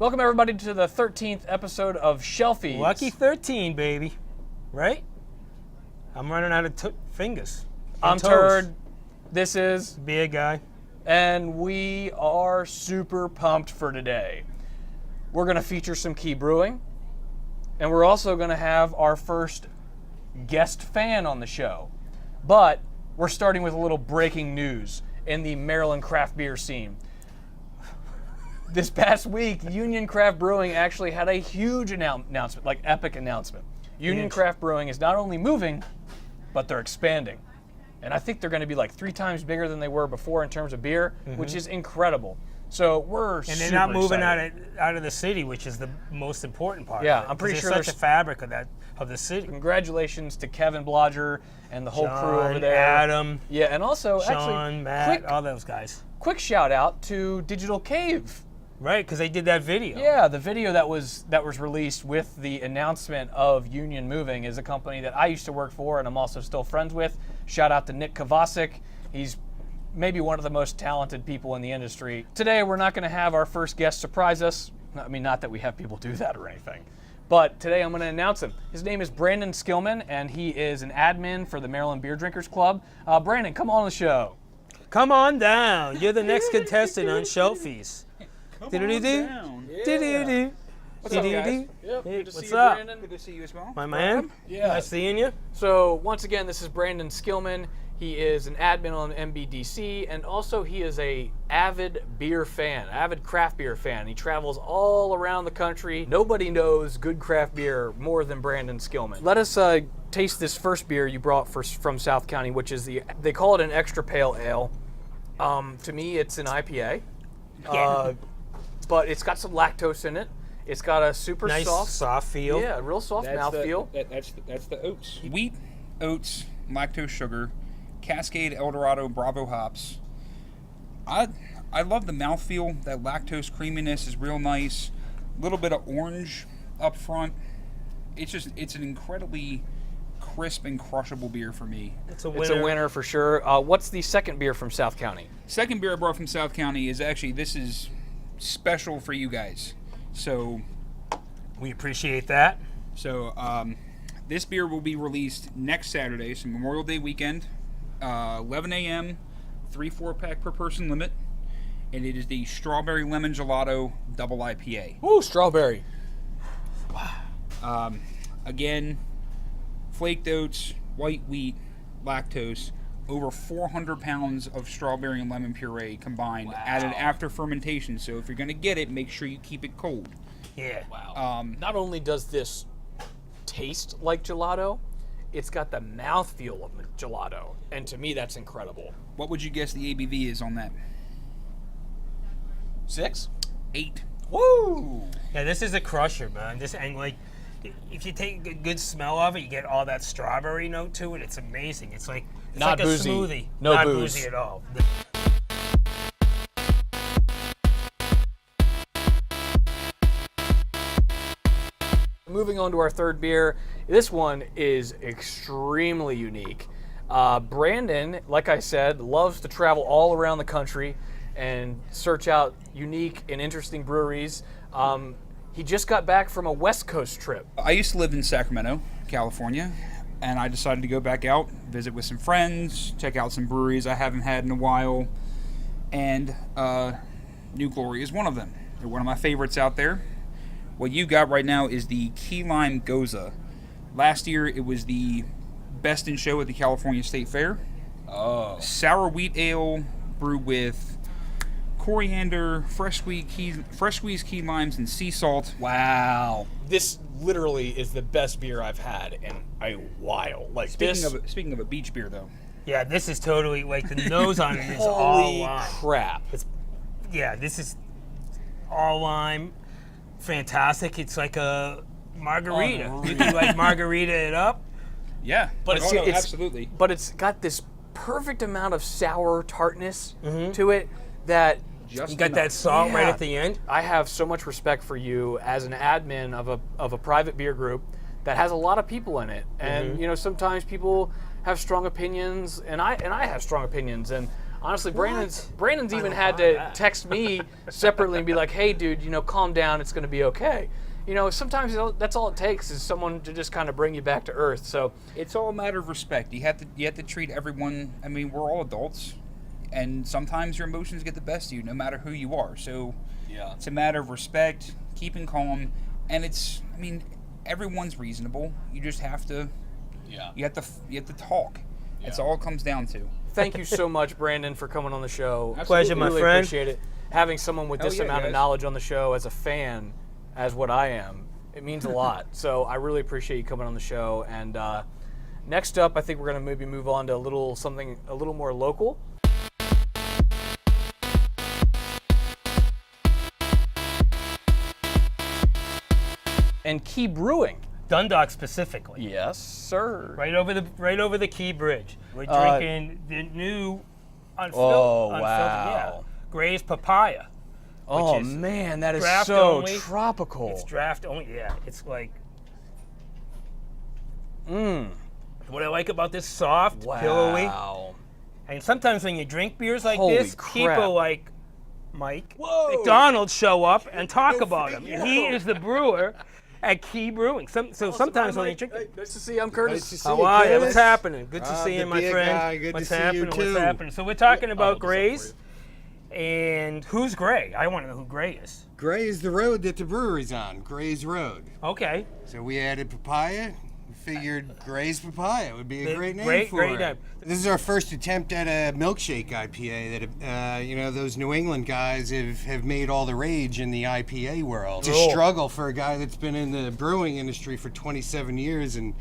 Welcome everybody to the 13th episode of Shelfies. Lucky 13, baby. Right? I'm running out of fingers. I'm Turd. This is Beer Guy. And we are super pumped for today. We're going to feature some key brewing, and we're also going to have our first guest fan on the show. But we're starting with a little breaking news in the Maryland craft beer scene. This past week, Union Craft Brewing actually had a huge announcement, like epic announcement. Union Craft Brewing is not only moving, but they're expanding. And I think they're going to be like 3 times bigger than they were before in terms of beer, which is incredible. So we're super And they're not moving excited. out of the city, which is the most important part. Yeah, of it, I'm pretty sure they're such a fabric of the city. Congratulations to Kevin Blodger and the whole John, crew over there. Adam, Yeah, and also Sean, Matt, all those guys. quick shout out to Digital Cave. Right, because they did that video. Yeah, the video that was released with the announcement of Union moving is a company that I used to work for and I'm also still friends with. Shout out to Nick Kovacic. He's maybe one of the most talented people in the industry. Today we're not going to have our first guest surprise us. I mean, not that we have people do that or anything. But today I'm going to announce him. His name is Brandon Skillman and he is an admin for the Maryland Beer Drinkers Club. Brandon, come on the show. Come on down. You're the next contestant on Shelfies. What's up, guys? Yep, good to see What's you, up? Brandon. Good to see you as well. My man? Yeah. Nice seeing you. So once again, this is Brandon Skillman. He is an admin on MBDC, and also he is a avid beer fan, avid craft beer fan. He travels all around the country. Nobody knows good craft beer more than Brandon Skillman. Let us taste this first beer you brought from South County, which is they call it an extra pale ale. To me, it's an IPA. But it's got some lactose in it. It's got a super Nice soft feel. Yeah, real soft mouthfeel. That's the oats. Wheat, oats, lactose sugar, Cascade, Eldorado, Bravo hops. I love the mouthfeel. That lactose creaminess is real nice. A little bit of orange up front. It's an incredibly crisp and crushable beer for me. It's a winner. It's a winner for sure. What's the second beer from South County? Second beer I brought from South County is actually, this is special for you guys. So We appreciate that. This beer will be released next Saturday, so Memorial Day weekend, 11 a.m., 3 4-pack per person limit, and it is the Strawberry Lemon Gelato Double IPA. Ooh, strawberry. Again, flaked oats, white wheat, lactose, over 400 pounds of strawberry and lemon puree combined, added after fermentation. So if you're going to get it, make sure you keep it cold. Yeah. Wow. Not only does this taste like gelato, it's got the mouthfeel of gelato. And to me, that's incredible. What would you guess the ABV is on that? 6? 8. Woo! Yeah, this is a crusher, man. If you take a good smell of it, you get all that strawberry note to it. It's amazing. It's like Not like boozy. a smoothie. No Not booze. boozy at all. Moving on to our third beer. This one is extremely unique. Brandon, like I said, loves to travel all around the country and search out unique and interesting breweries. He just got back from a West Coast trip. I used to live in Sacramento, California, and I decided to go back out, visit with some friends, check out some breweries I haven't had in a while, and New Glory is one of them. They're one of my favorites out there. What you got right now is the Key Lime Goza. Last year, it was the best in show at the California State Fair. Oh. Sour wheat ale brewed with coriander, fresh squeezed key limes, and sea salt. Wow. This literally is the best beer I've had in a while. Like Speaking of a beach beer, though. Yeah, this is totally like the nose on it is all holy lime. crap. Yeah, this is all lime. Fantastic. It's like a margarita. Unreal. You can like margarita it up. Yeah, But it's absolutely. But it's got this perfect amount of sour tartness to it that Just You got that salt right at the end. I have so much respect for you as an admin of a private beer group that has a lot of people in it. And you know, sometimes people have strong opinions, and I have strong opinions, and Honestly, Brandon's even don't had buy to that. text me separately and be like, "Hey, dude, calm down. It's going to be okay." Sometimes that's all it takes is someone to just kind of bring you back to earth. So It's all a matter of respect. You have to treat everyone. I mean, we're all adults, and sometimes your emotions get the best of you, no matter who you are. So yeah, it's a matter of respect, keeping calm, and everyone's reasonable. You just have to. yeah. You have to talk. That's all it comes down to. Thank you so much, Brandon, for coming on the show. Pleasure, my Really friend. appreciate it. Having someone with this yeah, amount of guys. knowledge on the show as a fan, as what I am, it means a lot. So I really appreciate you coming on the show. And next up, I think we're going to maybe move on to something a little more local. And Key Brewing. Dundalk specifically. Yes, sir. Right over the Key Bridge. We're drinking the new wow. yeah, Gray's Papaya. Oh is man, that is draft so only. tropical. It's draft only. Yeah, it's like. Mm. What I like about this soft, Wow. pillowy, and sometimes when you drink beers like Holy this, crap. people like Mike Whoa. McDonald show up and talk about him. And he is the brewer at Key Brewing. Sometimes when you drink. Hey, nice to see you. I'm Curtis. Nice to see How you, are you? Curtis. What's happening? Good to see the you, my beer friend. guy. Good What's to see you, happening? too. What's happening? So we're talking about look this up for Gray's. And who's Gray? I want to know who Gray is. Gray is the road that the brewery's on, Gray's Road. Okay. So we added Papaya. We figured Gray's Papaya would be a great name Great for it. name. This is our first attempt at a milkshake IPA that, those New England guys have made all the rage in the IPA world. It's a Cool. struggle for a guy that's been in the brewing industry for 27 years, and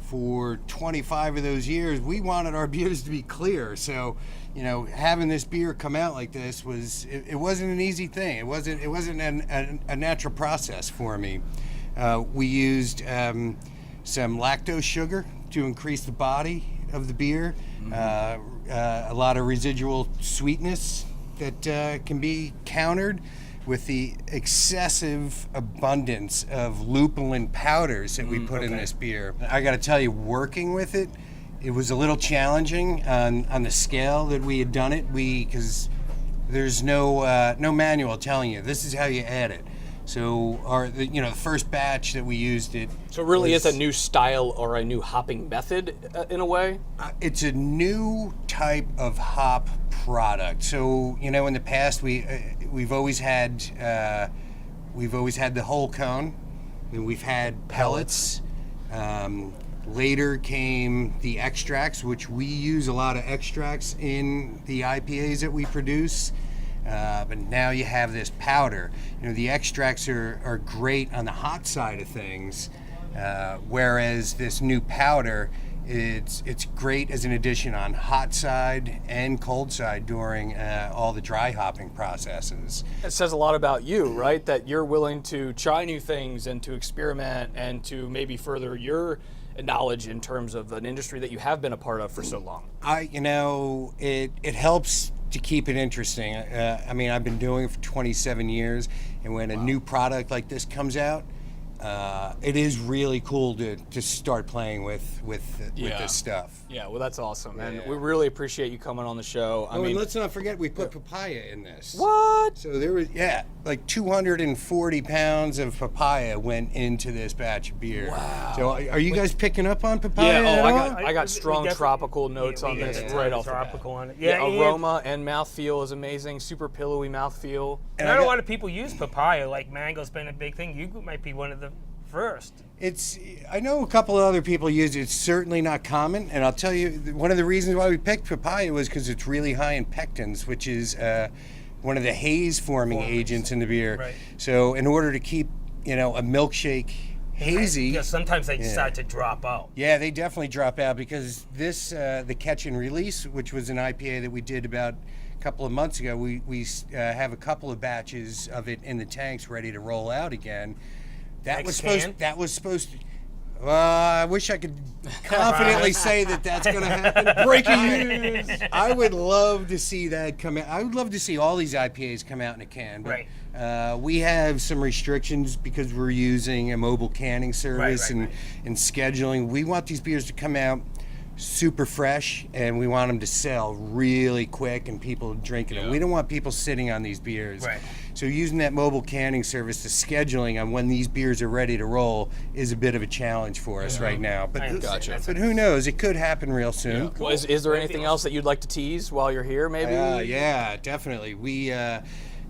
for 25 of those years, we wanted our beers to be clear. So, having this beer come out like this it wasn't an easy thing. It wasn't a natural process for me. We used some lactose sugar to increase the body of the beer. A lot of residual sweetness that can be countered with the excessive abundance of lupulin powders that we put in this beer. I got to tell you, working with it, it was a little challenging on the scale that we had done it. Because there's no manual telling you this is how you add it. So the first batch that we used it. So it really is a new style or a new hopping method in a way? It's a new type of hop product. So in the past we've always had the whole cone, and we've had pellets. Later came the extracts, which we use a lot of extracts in the IPAs that we produce. But now you have this powder. The extracts are great on the hot side of things, whereas this new powder, it's great as an addition on hot side and cold side during all the dry hopping processes. It says a lot about you, right? That you're willing to try new things and to experiment and to maybe further your knowledge in terms of an industry that you have been a part of for so long. It helps to keep it interesting. I've been doing it for 27 years, and when a new product like this comes out, it is really cool to start playing with this stuff. Yeah, well, that's awesome. And we really appreciate you coming on the show. And let's not forget we put papaya in this. What? So there was, like 240 pounds of papaya went into this batch of beer. Wow. So are you guys picking up on papaya? Yeah, at all? I got strong definitely- tropical notes on we this got right off the bat. tropical on it. Yeah, and- aroma and mouthfeel is amazing. Super pillowy mouthfeel. And not a lot of people use papaya. Like mango's been a big thing. You might be one of the first. I know a couple of other people use it. It's certainly not common, and I'll tell you, one of the reasons why we picked papaya was because it's really high in pectins, which is one of the haze-forming agents in the beer. Right. So in order to keep, a milkshake hazy, Yeah, sometimes they start to drop out. yeah, they definitely drop out because this, the Catch and Release, which was an IPA that we did about a couple of months ago, we have a couple of batches of it in the tanks ready to roll out again. That was supposed to. I wish I could confidently say that's going to happen. Breaking news! I would love to see that come out. I would love to see all these IPAs come out in a can. But, Right. we have some restrictions because we're using a mobile canning service and scheduling. We want these beers to come out super fresh, and we want them to sell really quick and people drinking them. We don't want people sitting on these beers. Right. So using that mobile canning service, the scheduling on when these beers are ready to roll is a bit of a challenge for us right now. But, Gotcha. but who knows? It could happen real soon. Well, is there anything else that you'd like to tease while you're here, maybe? Yeah, definitely. We a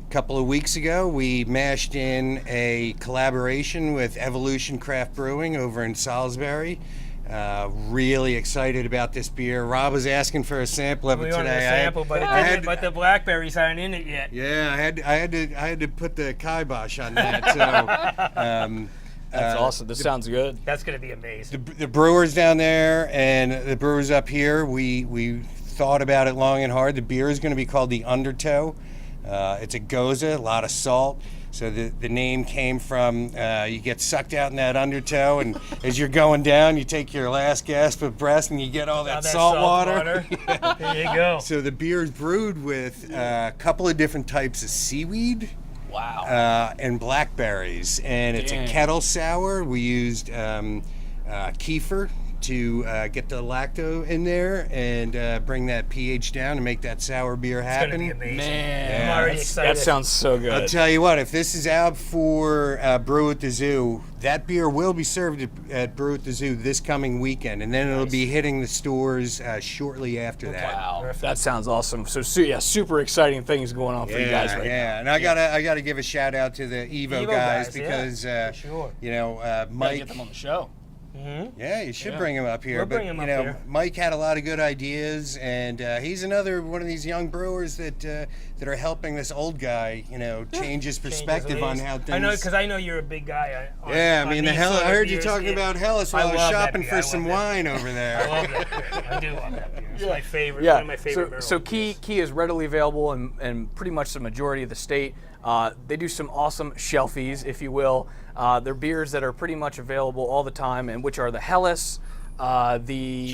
couple of weeks ago, we mashed in a collaboration with Evolution Craft Brewing over in Salisbury. Really excited about this beer. Rob was asking for a sample of it We today. wanted a sample, but the blackberries aren't in it yet. Yeah, I had to put the kibosh on that. So That's awesome. This sounds good. That's going to be amazing. the brewers down there and the brewers up here, we thought about it long and hard. The beer is going to be called the Undertow. It's a Goza, a lot of salt. So the name came from you get sucked out in that undertow, and as you're going down, you take your last gasp of breath, and you get all that salt water. There you go. So the beer is brewed with a couple of different types of seaweed. Wow. And blackberries, and it's a kettle sour. We used kefir to get the lacto in there and bring that pH down and make that sour beer happen. It's going to be amazing. Man, I'm already excited. that sounds so good. I'll tell you what, if this is out for Brew at the Zoo, that beer will be served at Brew at the Zoo this coming weekend, and then it'll be hitting the stores shortly after that. Wow, Perfect. that sounds awesome. So, super exciting things going on for you guys right now. Yeah, and I gotta give a shout out to the Evo guys because for sure. Gotta get Mike. them on the show. Yeah, you should bring him up here. We'll but bring him up you know, here. Mike had a lot of good ideas, and he's another one of these young brewers that are helping this old guy, change his perspective on how things. I know, because I know you're a big guy. On, Yeah, I on mean, these I sort of heard you beers. talking about Hellas while I was love that shopping beer. for I some love that wine over there. I love that beer. I do love that beer. It's my favorite. Yeah. One of my favorite barrel So beers. Key is readily available in pretty much the majority of the state. They do some awesome shelfies, if you will. They're beers that are pretty much available all the time, and which are the Hellas, the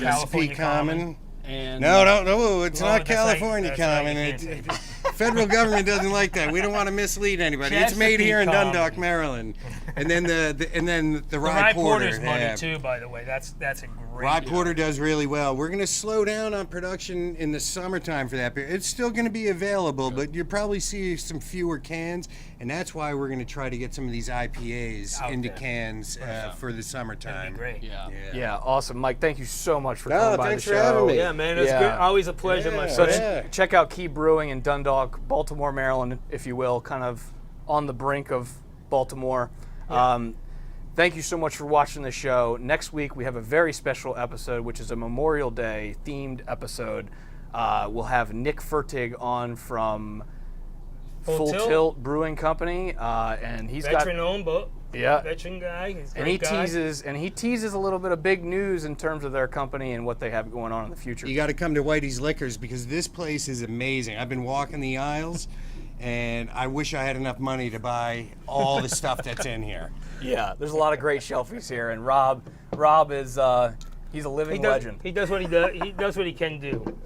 California Chesapeake Common. and No, it's Well, not that's right, California that's right, Common. you can't say Federal government doesn't like that. We don't want to mislead anybody. It's made here in Chesapeake Dundalk, Common. Maryland. And then the Rye rye porter. Porter's money yeah. too, by the way. That's a great. Rye Porter does really well. We're going to slow down on production in the summertime for that beer. It's still going to be available, but you'll probably see some fewer cans, and that's why we're going to try to get some of these IPAs Out into there. cans for the That'd summertime. be great. Yeah, awesome, Mike. Thank you so much for No, coming by thanks the for show. having me. Yeah, man, it's Yeah. good. Always a pleasure, my Yeah. So friend. check out Key Brewing in Dundalk, Baltimore, Maryland, if you will, kind of on the brink of Baltimore. Thank you so much for watching the show. Next week we have a very special episode, which is a Memorial Day themed episode. We'll have Nick Fertig on from Full Tilt Brewing Company, and he's Veteran-owned, but yeah, veteran guy. He's a and he great guy. teases a little bit of big news in terms of their company and what they have going on in the future. You got to come to Whitey's Liquors because this place is amazing. I've been walking the aisles, and I wish I had enough money to buy all the stuff that's in here. Yeah, there's a lot of great shelfies here, and Rob is he's a living legend. He does what he does. He does what he can do.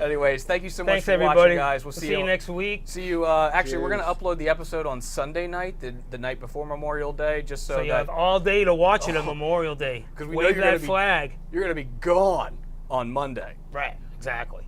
Anyways, thank you so much Thanks, for everybody. watching, guys. We'll see you next week. See you. Actually, we're gonna upload the episode on Sunday night, the night before Memorial Day, just so, So you that have all day to watch it on Memorial Day. 'Cause we know Wave you're gonna that be- flag. you're gonna be gone on Monday. Right. Exactly.